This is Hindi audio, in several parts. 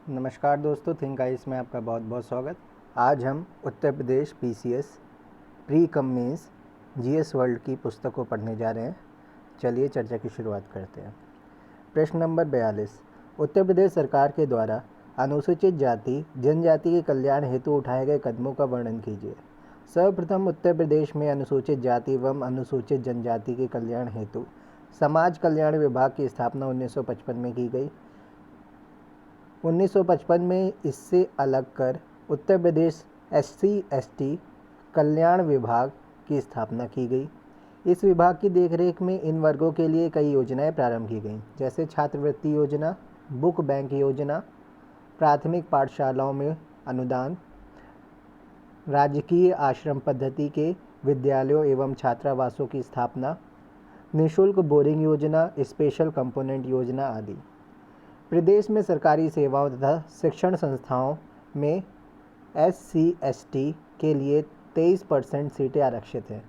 नमस्कार दोस्तों, थिंक आइस में आपका बहुत बहुत स्वागत। आज हम Uttar Pradesh PCS pre cum mains GS world की पुस्तक को पढ़ने जा रहे हैं। चलिए चर्चा की शुरुआत करते हैं। प्रश्न नंबर 42, उत्तर प्रदेश सरकार के द्वारा अनुसूचित जाति जनजाति के कल्याण हेतु उठाए गए कदमों का वर्णन कीजिए। सर्वप्रथम उत्तर प्रदेश में अनुसूचित जाति एवं अनुसूचित जनजाति के कल्याण हेतु समाज कल्याण विभाग की स्थापना 1955 में की गई। 1955 में इससे अलग कर उत्तर प्रदेश SC/ST कल्याण विभाग की स्थापना की गई। इस विभाग की देखरेख में इन वर्गों के लिए कई योजनाएं प्रारंभ की गईं, जैसे छात्रवृत्ति योजना, बुक बैंक योजना, प्राथमिक पाठशालाओं में अनुदान, राजकीय आश्रम पद्धति के विद्यालयों एवं छात्रावासों की स्थापना, निःशुल्क बोरिंग योजना, स्पेशल कंपोनेंट योजना आदि। प्रदेश में सरकारी सेवाओं तथा शिक्षण संस्थाओं में SC/ST के लिए 23% सीटें आरक्षित हैं,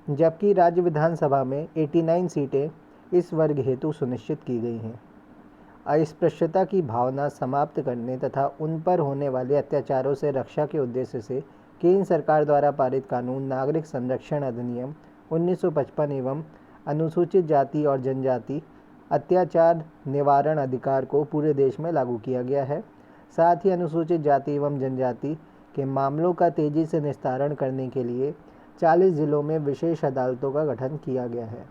जबकि राज्य विधानसभा में 89 सीटें इस वर्ग हेतु सुनिश्चित की गई हैं। अस्पृश्यता की भावना समाप्त करने तथा उन पर होने वाले अत्याचारों से रक्षा के उद्देश्य से केंद्र सरकार द्वारा पारित कानून नागरिक संरक्षण अधिनियम 1955 एवं अनुसूचित जाति और जनजाति अत्याचार निवारण अधिकार को पूरे देश में लागू किया गया है। साथ ही अनुसूचित जाति एवं जनजाति के मामलों का तेजी से निस्तारण करने के लिए 40 जिलों में विशेष अदालतों का गठन किया गया है।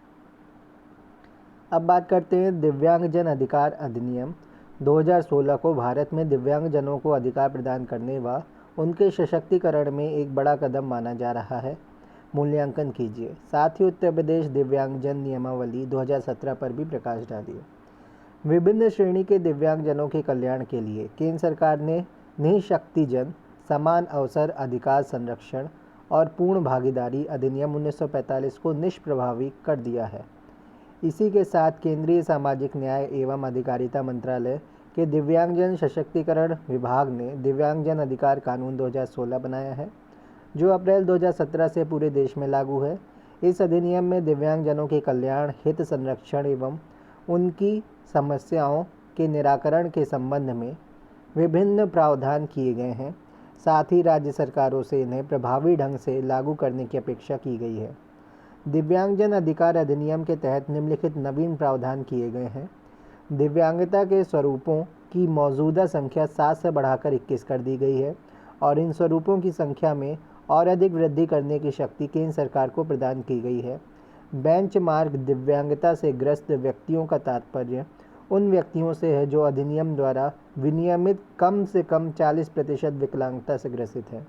अब बात करते हैं दिव्यांगजन अधिकार अधिनियम 2016 को भारत में दिव्यांगजनों को अधिकार प्रदान करने व उनके सशक्तिकरण में एक बड़ा कदम माना जा रहा है। मूल्यांकन कीजिए। साथ ही उत्तर प्रदेश दिव्यांगजन नियमावली 2017 पर भी प्रकाश डालिए। विभिन्न श्रेणी के दिव्यांगजनों के कल्याण के लिए केंद्र सरकार ने निःशक्तिजन समान अवसर अधिकार संरक्षण और पूर्ण भागीदारी अधिनियम 1945 को निष्प्रभावी कर दिया है। इसी के साथ केंद्रीय सामाजिक न्याय एवं अधिकारिता मंत्रालय के दिव्यांगजन सशक्तिकरण विभाग ने दिव्यांगजन अधिकार कानून 2016 बनाया है, जो अप्रैल 2017 से पूरे देश में लागू है। इस अधिनियम में दिव्यांगजनों के कल्याण, हित संरक्षण एवं उनकी समस्याओं के निराकरण के संबंध में विभिन्न प्रावधान किए गए हैं। साथ ही राज्य सरकारों से इन्हें प्रभावी ढंग से लागू करने की अपेक्षा की गई है। दिव्यांगजन अधिकार अधिनियम के तहत निम्नलिखित नवीन प्रावधान किए गए हैं। दिव्यांगता के स्वरूपों की मौजूदा संख्या 7 से बढ़ाकर 21 कर दी गई है और इन स्वरूपों की संख्या में और अधिक वृद्धि करने की शक्ति केंद्र सरकार को प्रदान की गई है। बेंचमार्क दिव्यांगता से ग्रस्त व्यक्तियों का तात्पर्य उन व्यक्तियों से है जो अधिनियम द्वारा विनियमित कम से कम 40% विकलांगता से ग्रसित है।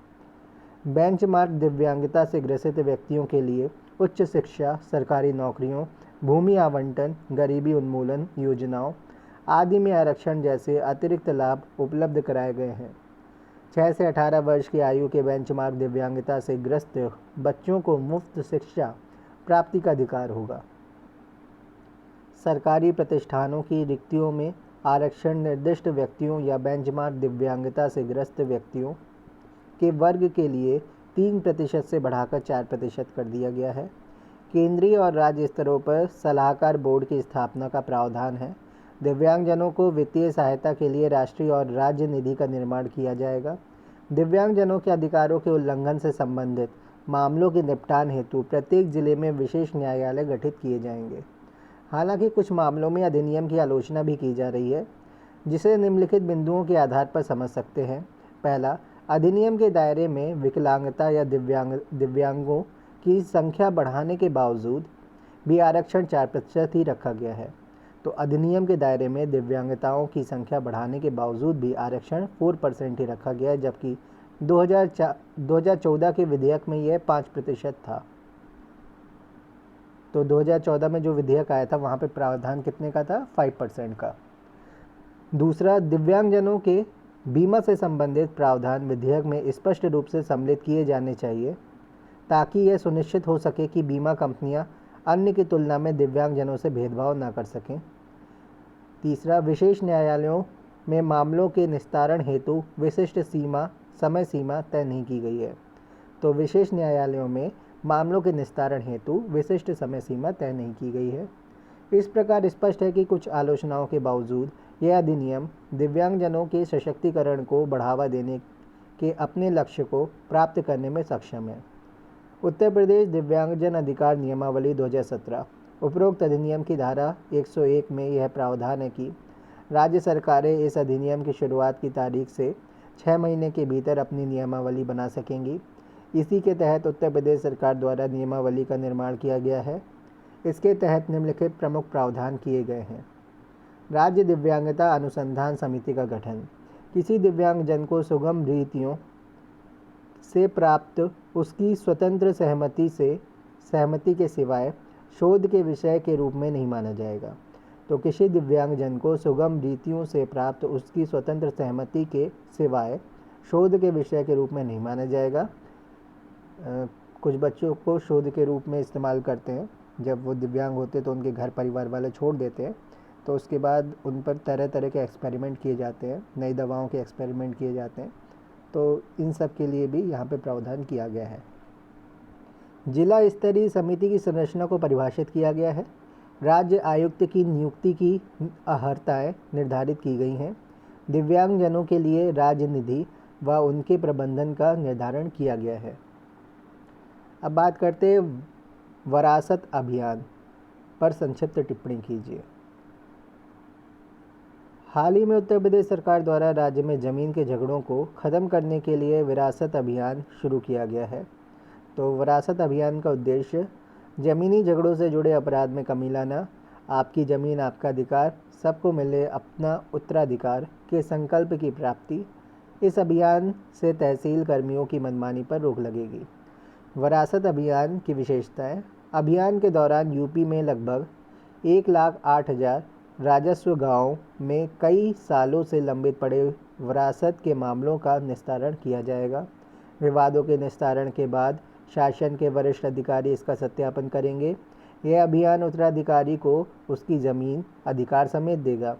बेंचमार्क दिव्यांगता से ग्रसित व्यक्तियों के लिए उच्च शिक्षा, सरकारी नौकरियों, भूमि आवंटन, गरीबी उन्मूलन योजनाओं आदि में आरक्षण जैसे अतिरिक्त लाभ उपलब्ध कराए गए हैं। 6 से 18 वर्ष की आयु के बेंचमार्क दिव्यांगता से ग्रस्त बच्चों को मुफ्त शिक्षा प्राप्ति का अधिकार होगा। सरकारी प्रतिष्ठानों की रिक्तियों में आरक्षण निर्दिष्ट व्यक्तियों या बेंचमार्क दिव्यांगता से ग्रस्त व्यक्तियों के वर्ग के लिए 3% से बढ़ाकर 4% कर दिया गया है। केंद्रीय और राज्य स्तरों पर सलाहकार बोर्ड की स्थापना का प्रावधान है। दिव्यांगजनों को वित्तीय सहायता के लिए राष्ट्रीय और राज्य निधि का निर्माण किया जाएगा। दिव्यांगजनों के अधिकारों के उल्लंघन से संबंधित मामलों के निपटान हेतु प्रत्येक जिले में विशेष न्यायालय गठित किए जाएंगे। हालांकि कुछ मामलों में अधिनियम की आलोचना भी की जा रही है, जिसे निम्नलिखित बिंदुओं के आधार पर समझ सकते हैं। पहला, अधिनियम के दायरे में विकलांगता या दिव्यांगों की संख्या बढ़ाने के बावजूद भी आरक्षण 4% ही रखा गया है। तो अधिनियम के दायरे में दिव्यांगताओं की संख्या बढ़ाने के बावजूद भी आरक्षण 4% ही रखा गया है, जबकि 2014 के विधेयक में यह 5% था। तो 2014 में जो विधेयक आया था वहाँ पे प्रावधान कितने का था? 5% का। दूसरा, दिव्यांगजनों के बीमा से संबंधित प्रावधान विधेयक में स्पष्ट रूप से सम्मिलित किए जाने चाहिए, ताकि यह सुनिश्चित हो सके कि बीमा कंपनियां अन्य की तुलना में दिव्यांगजनों से भेदभाव न कर सकें। तीसरा, विशेष न्यायालयों में मामलों के निस्तारण हेतु विशिष्ट समय सीमा तय नहीं की गई है। तो विशेष न्यायालयों में मामलों के निस्तारण हेतु विशिष्ट समय सीमा तय नहीं की गई है। इस प्रकार स्पष्ट है कि कुछ आलोचनाओं के बावजूद यह अधिनियम दिव्यांगजनों के सशक्तिकरण को बढ़ावा देने के अपने लक्ष्य को प्राप्त करने में सक्षम है। उत्तर प्रदेश दिव्यांगजन अधिकार नियमावली 2017 उपरोक्त अधिनियम की धारा 101 में यह प्रावधान है कि राज्य सरकारें इस अधिनियम की शुरुआत की तारीख से 6 महीने के भीतर अपनी नियमावली बना सकेंगी। इसी के तहत उत्तर प्रदेश सरकार द्वारा नियमावली का निर्माण किया गया है। इसके तहत निम्नलिखित प्रमुख प्रावधान किए गए हैं। राज्य दिव्यांगता अनुसंधान समिति का गठन। किसी दिव्यांगजन को सुगम रीतियों से प्राप्त उसकी स्वतंत्र सहमति के सिवाय शोध के विषय के रूप में नहीं माना जाएगा। तो किसी दिव्यांगजन को सुगम रीतियों से प्राप्त उसकी स्वतंत्र सहमति के सिवाय शोध के विषय के रूप में नहीं माना जाएगा। कुछ बच्चों को शोध के रूप में इस्तेमाल करते हैं। जब वो दिव्यांग होते तो उनके घर परिवार वाले छोड़ देते हैं, तो उसके बाद उन पर तरह तरह के एक्सपेरिमेंट किए जाते हैं, नई दवाओं के एक्सपेरिमेंट किए जाते हैं। तो इन सब के लिए भी यहाँ पे प्रावधान किया गया है। जिला स्तरीय समिति की संरचना को परिभाषित किया गया है। राज्य आयुक्त की नियुक्ति की अर्हताएँ निर्धारित की गई हैं। दिव्यांगजनों के लिए राज्य निधि व उनके प्रबंधन का निर्धारण किया गया है। अब बात करते हैं विरासत अभियान पर संक्षिप्त टिप्पणी कीजिए। हाल ही में उत्तर प्रदेश सरकार द्वारा राज्य में ज़मीन के झगड़ों को ख़त्म करने के लिए विरासत अभियान शुरू किया गया है। तो विरासत अभियान का उद्देश्य ज़मीनी झगड़ों से जुड़े अपराध में कमी लाना, आपकी ज़मीन आपका अधिकार, सबको मिले अपना उत्तराधिकार के संकल्प की प्राप्ति। इस अभियान से तहसील कर्मियों की मनमानी पर रोक लगेगी। विरासत अभियान की विशेषताएं। अभियान के दौरान यूपी में लगभग 1,08,000 राजस्व गांवों में कई सालों से लंबित पड़े विरासत के मामलों का निस्तारण किया जाएगा। विवादों के निस्तारण के बाद शासन के वरिष्ठ अधिकारी इसका सत्यापन करेंगे। यह अभियान उत्तराधिकारी को उसकी ज़मीन अधिकार समेत देगा।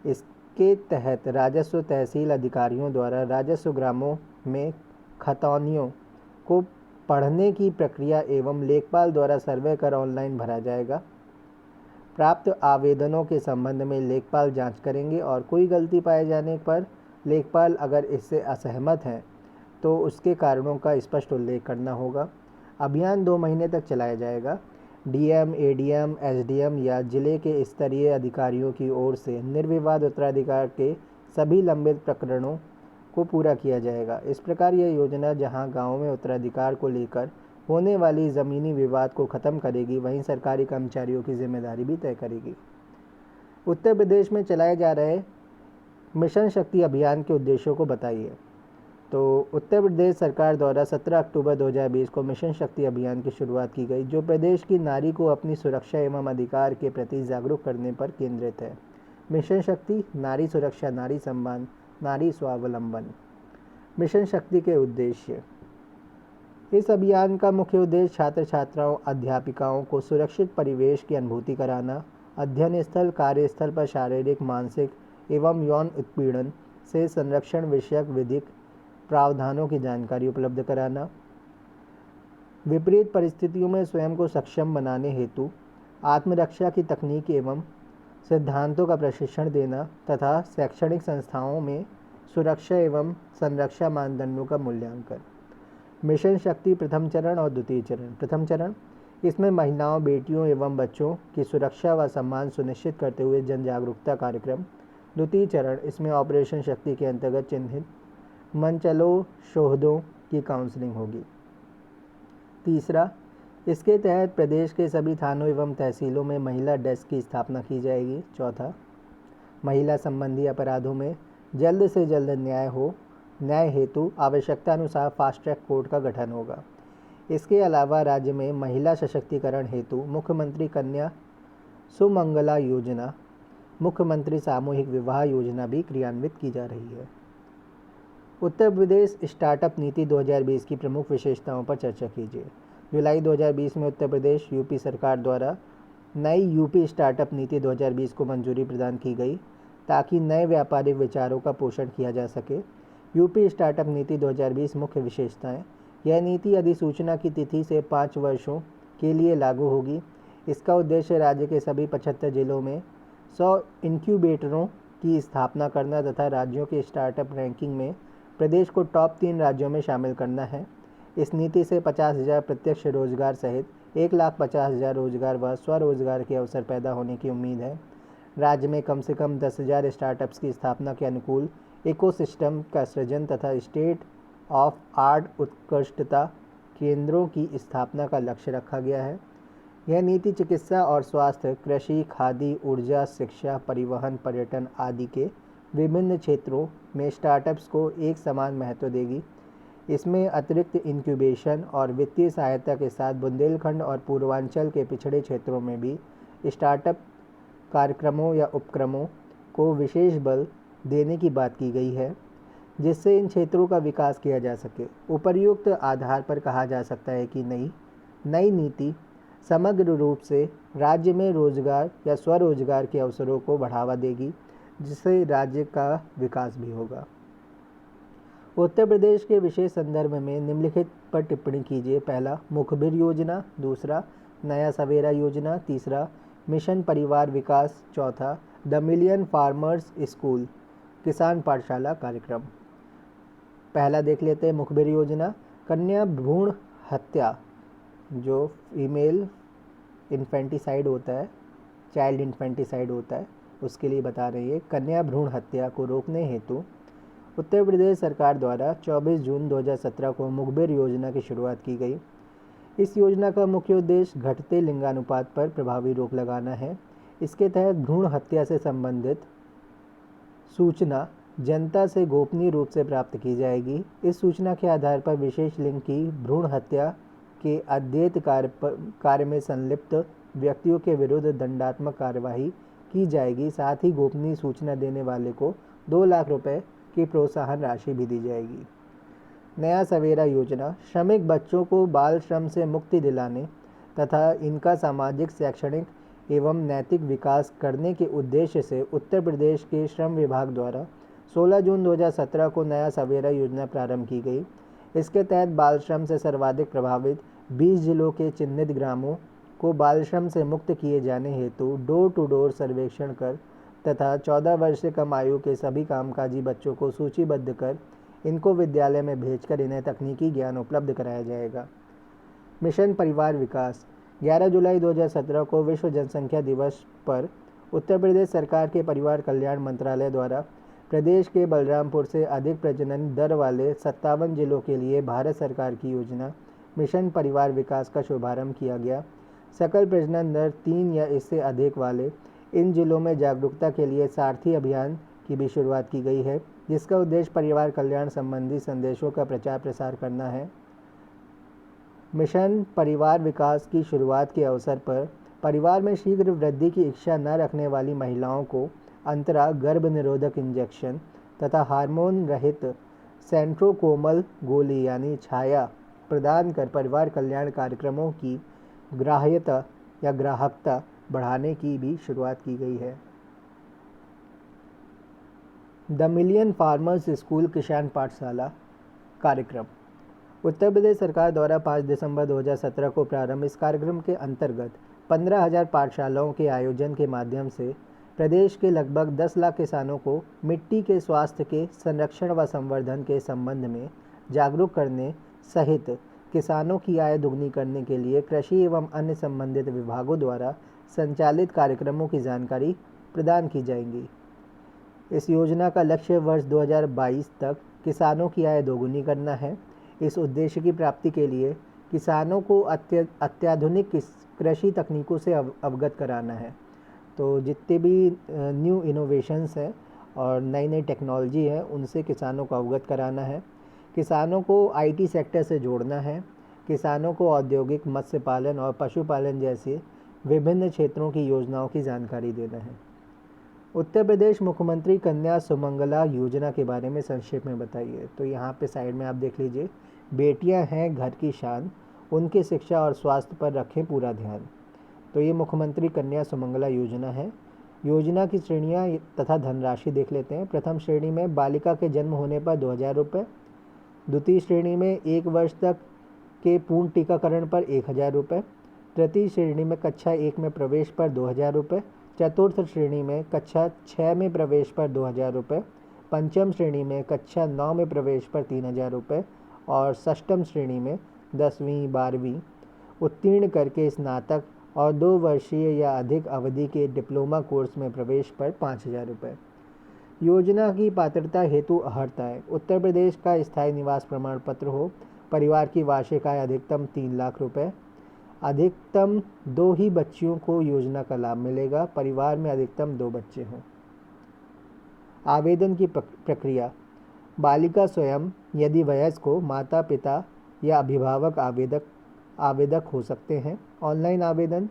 इसके तहत राजस्व तहसील अधिकारियों द्वारा राजस्व ग्रामों में खतौनियों को पढ़ने की प्रक्रिया एवं लेखपाल द्वारा सर्वे कर ऑनलाइन भरा जाएगा। प्राप्त आवेदनों के संबंध में लेखपाल जांच करेंगे और कोई गलती पाए जाने पर लेखपाल अगर इससे असहमत हैं तो उसके कारणों का स्पष्ट उल्लेख करना होगा। अभियान 2 महीने तक चलाया जाएगा। डीएम, एडीएम, एसडीएम या जिले के स्तरीय अधिकारियों की ओर से निर्विवाद उत्तराधिकार के सभी लंबित प्रकरणों को पूरा किया जाएगा। इस प्रकार यह योजना जहां गाँव में उत्तराधिकार को लेकर होने वाली ज़मीनी विवाद को ख़त्म करेगी, वहीं सरकारी कर्मचारियों की जिम्मेदारी भी तय करेगी। उत्तर प्रदेश में चलाए जा रहे मिशन शक्ति अभियान के उद्देश्यों को बताइए। तो उत्तर प्रदेश सरकार द्वारा 17 अक्टूबर 2020 को मिशन शक्ति अभियान की शुरुआत की गई, जो प्रदेश की नारी को अपनी सुरक्षा एवं अधिकार के प्रति जागरूक करने पर केंद्रित है। मिशन शक्ति नारी सुरक्षा, नारी सम्मान, नारी स्वावलंबन। मिशन शक्ति के उद्देश्य। इस अभियान का मुख्य उद्देश्य छात्र छात्राओं, अध्यापिकाओं को सुरक्षित परिवेश की अनुभूति कराना, अध्ययन स्थल, कार्यस्थल पर शारीरिक, मानसिक एवं यौन उत्पीड़न से संरक्षण विषयक विधिक प्रावधानों की जानकारी उपलब्ध कराना, विपरीत परिस्थितियों में स्वयं को सक्षम बनाने हेतु आत्मरक्षा की तकनीक एवं सिद्धांतों का प्रशिक्षण देना तथा शैक्षणिक संस्थाओं में सुरक्षा एवं संरक्षा मानदंडों का मूल्यांकन। मिशन शक्ति प्रथम चरण और द्वितीय चरण। प्रथम चरण, इसमें महिलाओं, बेटियों एवं बच्चों की सुरक्षा व सम्मान सुनिश्चित करते हुए जन जागरूकता कार्यक्रम। द्वितीय चरण, इसमें ऑपरेशन शक्ति के अंतर्गत चिन्हित मनचलों शोधों की काउंसलिंग होगी। तीसरा, इसके तहत प्रदेश के सभी थानों एवं तहसीलों में महिला डेस्क की स्थापना की जाएगी। चौथा, महिला संबंधी अपराधों में जल्द से जल्द न्याय हेतु आवश्यकता अनुसार फास्ट ट्रैक कोर्ट का गठन होगा। इसके अलावा राज्य में महिला सशक्तिकरण हेतु मुख्यमंत्री कन्या सुमंगला योजना, मुख्यमंत्री सामूहिक विवाह योजना भी क्रियान्वित की जा रही है। उत्तर प्रदेश स्टार्टअप नीति 2020 की प्रमुख विशेषताओं पर चर्चा कीजिए। जुलाई 2020 में उत्तर प्रदेश यूपी सरकार द्वारा नई यूपी स्टार्टअप नीति 2020 को मंजूरी प्रदान की गई ताकि नए व्यापारिक विचारों का पोषण किया जा सके। यूपी स्टार्टअप नीति 2020 मुख्य विशेषताएं। यह नीति अधिसूचना की तिथि से 5 वर्षों के लिए लागू होगी। इसका उद्देश्य राज्य के सभी 75 जिलों में 100 इंक्यूबेटरों की स्थापना करना तथा राज्यों के स्टार्टअप रैंकिंग में प्रदेश को टॉप 3 राज्यों में शामिल करना है। इस नीति से 50,000 प्रत्यक्ष रोजगार सहित 1,50,000 रोजगार व स्वरोजगार के अवसर पैदा होने की उम्मीद है। राज्य में कम से कम 10,000 स्टार्टअप्स की स्थापना के अनुकूल इकोसिस्टम का सृजन तथा स्टेट ऑफ आर्ट उत्कृष्टता केंद्रों की स्थापना का लक्ष्य रखा गया है। यह नीति चिकित्सा और स्वास्थ्य, कृषि, खादी, ऊर्जा, शिक्षा, परिवहन, पर्यटन आदि के विभिन्न क्षेत्रों में स्टार्टअप्स को एक समान महत्व देगी। इसमें अतिरिक्त इंक्यूबेशन और वित्तीय सहायता के साथ बुंदेलखंड और पूर्वांचल के पिछड़े क्षेत्रों में भी स्टार्टअप कार्यक्रमों या उपक्रमों को विशेष बल देने की बात की गई है, जिससे इन क्षेत्रों का विकास किया जा सके। उपर्युक्त आधार पर कहा जा सकता है कि नई नीति समग्र रूप से राज्य में रोजगार या स्वरोजगार के अवसरों को बढ़ावा देगी, जिससे राज्य का विकास भी होगा। उत्तर प्रदेश के विशेष संदर्भ में निम्नलिखित पर टिप्पणी कीजिए। पहला, मुखबिर योजना। दूसरा, नया सवेरा योजना। तीसरा, मिशन परिवार विकास। चौथा, द मिलियन फार्मर्स स्कूल किसान पाठशाला कार्यक्रम। पहला देख लेते हैं, मुखबिर योजना। कन्या भ्रूण हत्या, जो फीमेल इन्फेंटिसाइड होता है, चाइल्ड इन्फेंटिसाइड होता है, उसके लिए बता रही है। कन्या भ्रूण हत्या को रोकने हेतु उत्तर प्रदेश सरकार द्वारा 24 जून 2017 को मुखबिर योजना की शुरुआत की गई। इस योजना का मुख्य उद्देश्य घटते लिंगानुपात पर प्रभावी रोक लगाना है। इसके तहत भ्रूण हत्या से संबंधित सूचना जनता से गोपनीय रूप से प्राप्त की जाएगी। इस सूचना के आधार पर विशेष लिंग की भ्रूण हत्या के अद्यत कार्य में संलिप्त व्यक्तियों के विरुद्ध दंडात्मक कार्यवाही की जाएगी। साथ ही गोपनीय सूचना देने वाले को 2 लाख रुपए की प्रोत्साहन राशि भी दी जाएगी। नया सवेरा योजना श्रमिक बच्चों को बाल श्रम से मुक्ति दिलाने तथा इनका सामाजिक, शैक्षणिक एवं नैतिक विकास करने के उद्देश्य से उत्तर प्रदेश के श्रम विभाग द्वारा 16 जून 2017 को नया सवेरा योजना प्रारंभ की गई। इसके तहत बाल श्रम से सर्वाधिक प्रभावित 20 जिलों के चिन्हित ग्रामों को बाल श्रम से मुक्त किए जाने हेतु डोर टू डोर सर्वेक्षण कर तथा 14 वर्ष से कम आयु के सभी कामकाजी बच्चों को सूचीबद्ध कर इनको विद्यालय में भेजकर इन्हें तकनीकी ज्ञान उपलब्ध कराया जाएगा। मिशन परिवार विकास 11 जुलाई 2017 को विश्व जनसंख्या दिवस पर उत्तर प्रदेश सरकार के परिवार कल्याण मंत्रालय द्वारा प्रदेश के बलरामपुर से अधिक प्रजनन दर वाले 57 जिलों के लिए भारत सरकार की योजना मिशन परिवार विकास का शुभारंभ किया गया। सकल प्रजनन दर 3 या इससे अधिक वाले इन जिलों में जागरूकता के लिए सारथी अभियान की भी शुरुआत की गई है, जिसका उद्देश्य परिवार कल्याण संबंधी संदेशों का प्रचार प्रसार करना है। मिशन परिवार विकास की शुरुआत के अवसर पर परिवार में शीघ्र वृद्धि की इच्छा न रखने वाली महिलाओं को अंतरा गर्भ निरोधक इंजेक्शन तथा हार्मोन रहित सेंट्रोकोमल गोली यानी छाया प्रदान कर परिवार कल्याण कार्यक्रमों की ग्राह्यता या ग्राहकता बढ़ाने की भी शुरुआत की गई है। द मिलियन फार्मर्स स्कूल किसान पाठशाला कार्यक्रम उत्तर प्रदेश सरकार द्वारा 5 दिसंबर 2017 को प्रारंभ इस कार्यक्रम के अंतर्गत 15,000 पाठशालाओं के आयोजन के माध्यम से प्रदेश के लगभग 10 लाख किसानों को मिट्टी के स्वास्थ्य के संरक्षण व संवर्धन के संबंध में जागरूक करने सहित किसानों की आय दुगनी करने के लिए कृषि एवं अन्य संबंधित विभागों द्वारा संचालित कार्यक्रमों की जानकारी प्रदान की जाएंगी। इस योजना का लक्ष्य वर्ष 2022 तक किसानों की आय दोगुनी करना है। इस उद्देश्य की प्राप्ति के लिए किसानों को अत्याधुनिक कृषि तकनीकों से अवगत कराना है। तो जितने भी न्यू इनोवेशंस हैं और नई नई टेक्नोलॉजी है उनसे किसानों को अवगत कराना है। किसानों को आईटी सेक्टर से जोड़ना है। किसानों को औद्योगिक, मत्स्य पालन और पशुपालन जैसे विभिन्न क्षेत्रों की योजनाओं की जानकारी देना है। उत्तर प्रदेश मुख्यमंत्री कन्या सुमंगला योजना के बारे में संक्षेप में बताइए। तो यहाँ पे साइड में आप देख लीजिए, बेटियाँ हैं घर की शान, उनकी शिक्षा और स्वास्थ्य पर रखें पूरा ध्यान। तो ये मुख्यमंत्री कन्या सुमंगला योजना है। योजना की श्रेणियाँ तथा धनराशि देख लेते हैं। प्रथम श्रेणी में बालिका के जन्म होने पर 2,000 रुपये, द्वितीय श्रेणी में 1 वर्ष तक के पूर्ण टीकाकरण पर 1,000 रुपये, तृतीय श्रेणी में कक्षा 1 में प्रवेश पर 2,000 रुपये, चतुर्थ श्रेणी में कक्षा 6 में प्रवेश पर 2,000 रुपये, पंचम श्रेणी में कक्षा 9 में प्रवेश पर 3,000 रुपये और षष्ठम श्रेणी में 10वीं 12वीं उत्तीर्ण करके स्नातक और 2 वर्षीय या अधिक अवधि के डिप्लोमा कोर्स में प्रवेश पर 5,000 रुपये। योजना की पात्रता हेतु अर्हता है उत्तर प्रदेश का स्थायी निवास प्रमाण पत्र हो, परिवार की वार्षिक आय अधिकतम 3 लाख रुपये, अधिकतम 2 ही बच्चियों को योजना का लाभ मिलेगा, परिवार में अधिकतम 2 बच्चे हों। आवेदन की प्रक्रिया। बालिका स्वयं, यदि वयस्क हो, माता पिता या अभिभावक आवेदक हो सकते हैं। ऑनलाइन आवेदन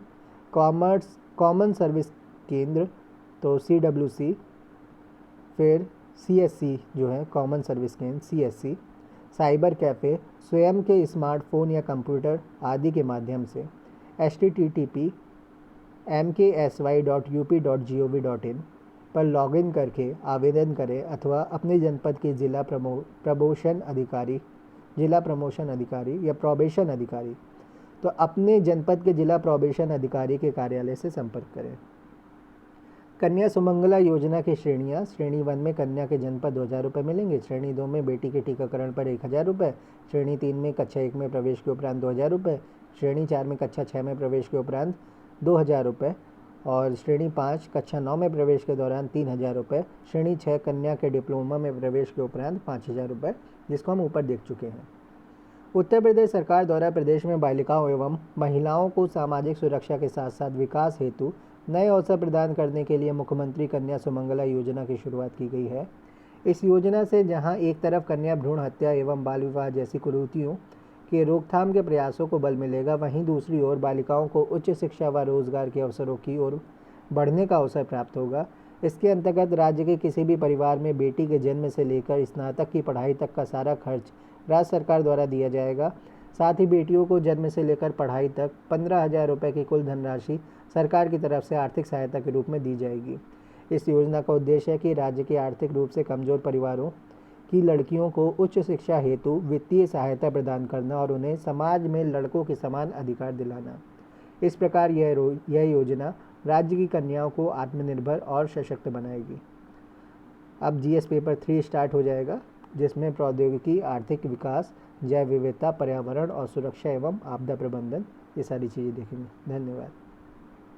कॉमन सर्विस केंद्र तो CWC, फिर CSC जो है कॉमन सर्विस केंद्र CSC, साइबर कैफ़े स्वयं के स्मार्टफोन या कंप्यूटर आदि के माध्यम से http://mksy.up.gov.in पर लॉगिन करके आवेदन करें अथवा अपने जनपद के जिला प्रमोशन अधिकारी या प्रोबेशन अधिकारी तो अपने जनपद के जिला प्रोबेशन अधिकारी के कार्यालय से संपर्क करें। कन्या सुमंगला योजना की श्रेणियाँ। श्रेणी 1 में कन्या के जन्म पर 2,000 रुपये मिलेंगे। श्रेणी 2 में बेटी के टीकाकरण पर 1,000 रुपये। श्रेणी 3 में कक्षा 1 में प्रवेश के उपरांत 2,000 रुपये। श्रेणी 4 में कक्षा 6 में प्रवेश के उपरांत 2,000 रुपये और श्रेणी 5 कक्षा 9 में प्रवेश के दौरान 3,000 रुपये। श्रेणी 6 कन्या के डिप्लोमा में प्रवेश के उपरांत 5,000 रुपये, जिसको हम ऊपर देख चुके हैं। उत्तर प्रदेश सरकार द्वारा प्रदेश में बालिकाओं एवं महिलाओं को सामाजिक सुरक्षा के साथ साथ विकास हेतु नए अवसर प्रदान करने के लिए मुख्यमंत्री कन्या सुमंगला योजना की शुरुआत की गई है। इस योजना से जहां एक तरफ कन्या भ्रूण हत्या एवं बाल विवाह जैसी कुरीतियों के रोकथाम के प्रयासों को बल मिलेगा, वहीं दूसरी ओर बालिकाओं को उच्च शिक्षा व रोजगार के अवसरों की ओर बढ़ने का अवसर प्राप्त होगा। इसके अंतर्गत राज्य के किसी भी परिवार में बेटी के जन्म से लेकर स्नातक की पढ़ाई तक का सारा खर्च राज्य सरकार द्वारा दिया जाएगा। साथ ही बेटियों को जन्म से लेकर पढ़ाई तक 15,000 रुपये की कुल धनराशि सरकार की तरफ से आर्थिक सहायता के रूप में दी जाएगी। इस योजना का उद्देश्य है कि राज्य के आर्थिक रूप से कमजोर परिवारों की लड़कियों को उच्च शिक्षा हेतु वित्तीय सहायता प्रदान करना और उन्हें समाज में लड़कों के समान अधिकार दिलाना। इस प्रकार यह योजना राज्य की कन्याओं को आत्मनिर्भर और सशक्त बनाएगी। अब GS पेपर 3 स्टार्ट हो जाएगा, जिसमें प्रौद्योगिकी, आर्थिक विकास, जैव विविधता, पर्यावरण और सुरक्षा एवं आपदा प्रबंधन ये सारी चीज़ें देखेंगे। धन्यवाद।